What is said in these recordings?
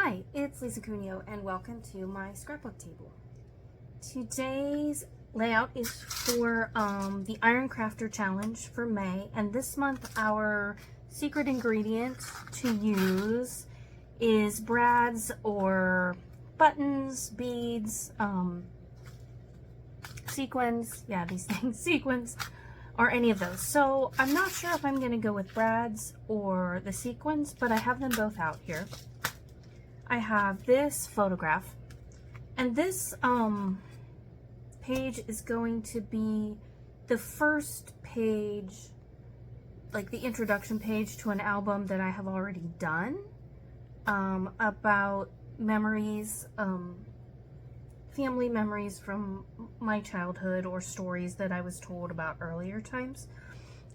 Hi, it's Lisa Cuneo and welcome to my scrapbook table. Today's layout is for the Iron Crafter Challenge for May, and this month our secret ingredient to use is brads or buttons, beads, sequins, yeah, these things, sequins, or any of those. So I'm not sure if I'm going to go with brads or the sequins, but I have them both out here. I have this photograph, and this page is going to be the first page, like the introduction page to an album that I have already done about memories, family memories from my childhood or stories that I was told about earlier times.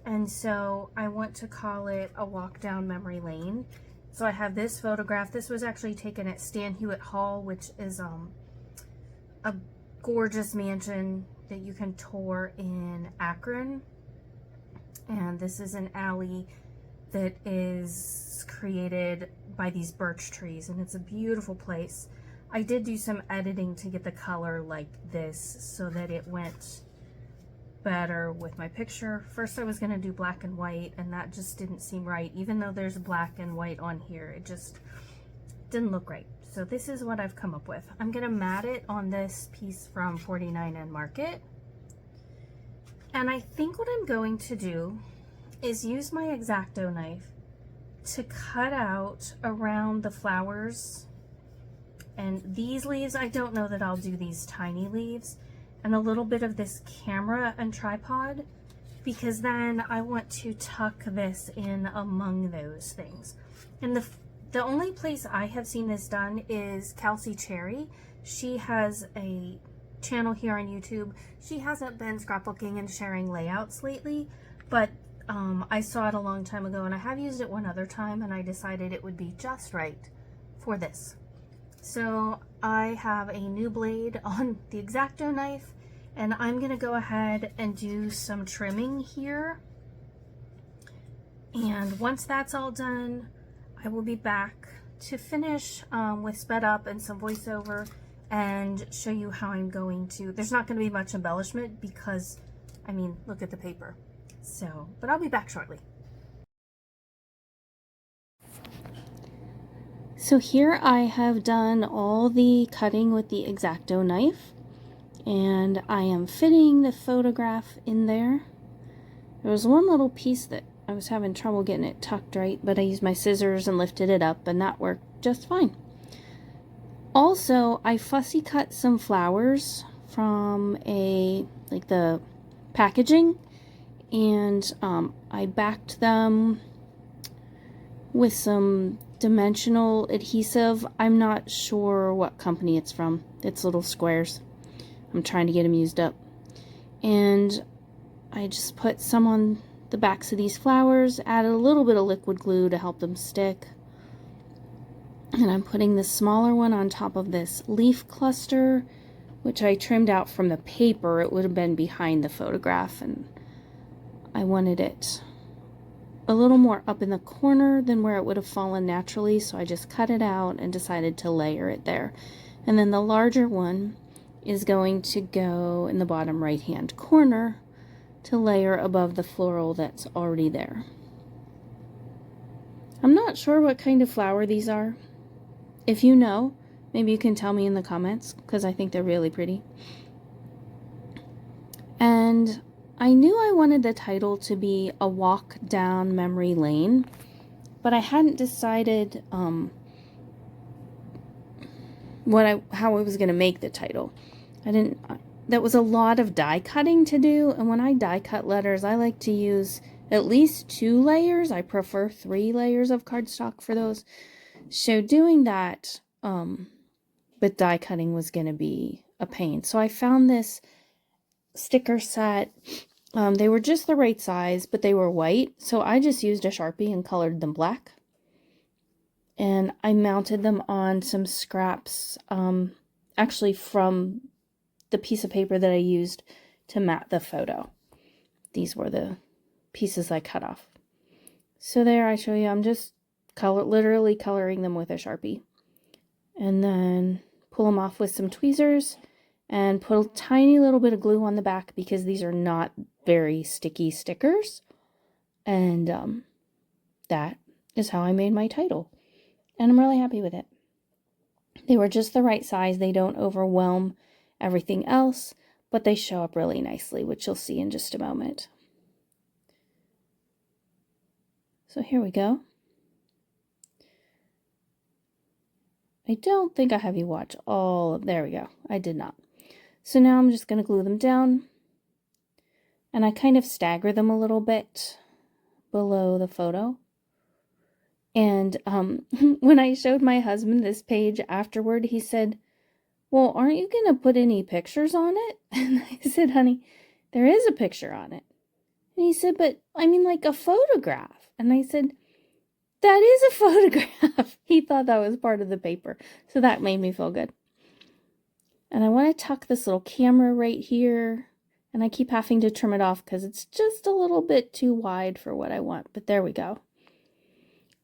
And so I want to call it a walk down memory lane. So I have this photograph. This was actually taken at Stan Hewitt Hall, which is a gorgeous mansion that you can tour in Akron. And this is an alley that is created by these birch trees, and it's a beautiful place. I did do some editing to get the color like this so that it went better with my picture. First I was going to do black and white, and that just didn't seem right. Even though there's black and white on here, it just didn't look right. So this is what I've come up with. I'm going to mat it on this piece from 49 and Market. And I think what I'm going to do is use my X-Acto knife to cut out around the flowers. And these leaves, I don't know that I'll do these tiny leaves, and a little bit of this camera and tripod, because then I want to tuck this in among those things. And the only place I have seen this done is Kelsey Cherry. She has a channel here on YouTube. She hasn't been scrapbooking and sharing layouts lately, but I saw it a long time ago, and I have used it one other time, and I decided it would be just right for this. So I have a new blade on the X-Acto knife, and I'm going to go ahead and do some trimming here. And once that's all done, I will be back to finish with sped up and some voiceover and show you how I'm going to, there's not going to be much embellishment because, I mean, look at the paper. So, but I'll be back shortly. So here I have done all the cutting with the X-Acto knife, and I am fitting the photograph in there. There was one little piece that I was having trouble getting it tucked right, but I used my scissors and lifted it up, and that worked just fine. Also, I fussy cut some flowers from like the packaging, and I backed them with some dimensional adhesive. I'm not sure what company it's from. It's little squares. I'm trying to get them used up. And I just put some on the backs of these flowers, added a little bit of liquid glue to help them stick. And I'm putting the smaller one on top of this leaf cluster, which I trimmed out from the paper. It would have been behind the photograph, and I wanted it a little more up in the corner than where it would have fallen naturally, so I just cut it out and decided to layer it there. And then the larger one is going to go in the bottom right hand corner to layer above the floral that's already there. I'm not sure what kind of flower these are. If you know, maybe you can tell me in the comments, because I think they're really pretty. And I knew I wanted the title to be A Walk Down Memory Lane, but I hadn't decided how I was going to make the title. That was a lot of die cutting to do, and when I die cut letters, I like to use at least 2 layers. I prefer 3 layers of cardstock for those. So doing that, but die cutting was going to be a pain. So I found this sticker set. They were just the right size, but they were white, so I just used a Sharpie and colored them black. And I mounted them on some scraps, actually from the piece of paper that I used to mat the photo. These were the pieces I cut off. So there I show you, I'm just literally coloring them with a Sharpie. and then pull them off with some tweezers and put a tiny little bit of glue on the back because these are not very sticky stickers. And that is how I made my title. And I'm really happy with it. They were just the right size. They don't overwhelm everything else, but they show up really nicely, which you'll see in just a moment. So here we go. I don't think I have you watch all of, there we go. I did not. So now I'm just going to glue them down, and I kind of stagger them a little bit below the photo. And when I showed my husband this page afterward, he said, well, aren't you going to put any pictures on it? And I said, honey, there is a picture on it. And he said, but I mean like a photograph. And I said, that is a photograph. He thought that was part of the paper. So that made me feel good. And I want to tuck this little camera right here. And I keep having to trim it off because it's just a little bit too wide for what I want. But there we go.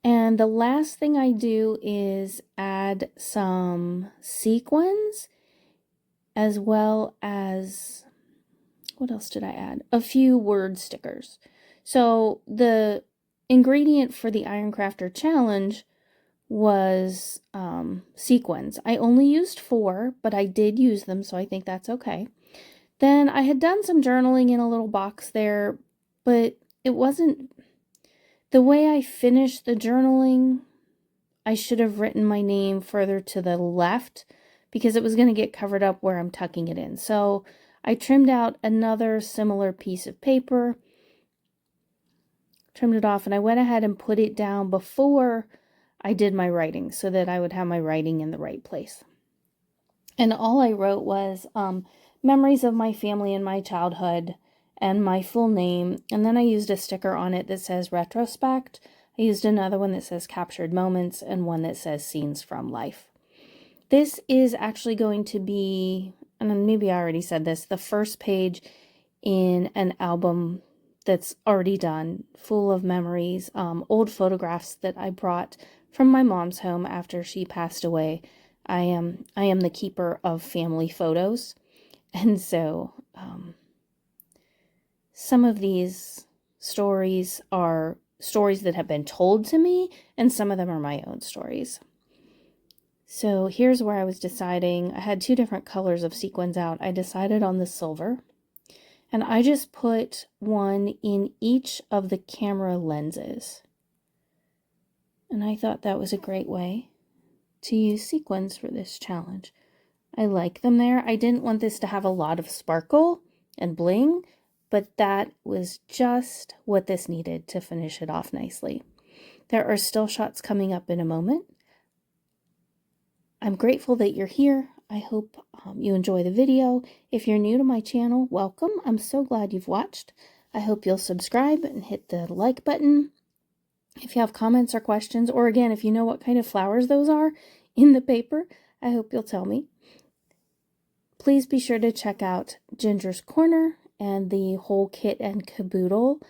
And the last thing I do is add some sequins, as well as, what else did I add? A few word stickers. So the ingredient for the Ironcrafter challenge was sequins. I only used 4, but I did use them, so I think that's okay. Then I had done some journaling in a little box there, but it wasn't the way I finished the journaling. I should have written my name further to the left because it was going to get covered up where I'm tucking it in. So I trimmed out another similar piece of paper, trimmed it off, and I went ahead and put it down before I did my writing so that I would have my writing in the right place. And all I wrote was memories of my family and my childhood and my full name. And then I used a sticker on it that says retrospect. I used another one that says captured moments and one that says scenes from life. This is actually going to be, and maybe I already said this, the first page in an album that's already done, full of memories, old photographs that I brought from my mom's home after she passed away. I am the keeper of family photos, and so some of these stories are stories that have been told to me, and some of them are my own stories. So here's where I was deciding. I had 2 different colors of sequins out. I decided on the silver, and I just put one in each of the camera lenses. And I thought that was a great way to use sequins for this challenge. I like them there. I didn't want this to have a lot of sparkle and bling, but that was just what this needed to finish it off nicely. There are still shots coming up in a moment. I'm grateful that you're here. I hope you enjoy the video. If you're new to my channel, welcome. I'm so glad you've watched. I hope you'll subscribe and hit the like button. If you have comments or questions, or again, if you know what kind of flowers those are in the paper, I hope you'll tell me. Please be sure to check out Ginger's Corner and the whole kit and caboodle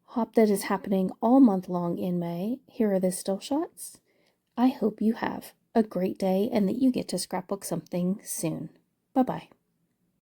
hop that is happening all month long in May. Here are the still shots. I hope you have a great day and that you get to scrapbook something soon. Bye-bye.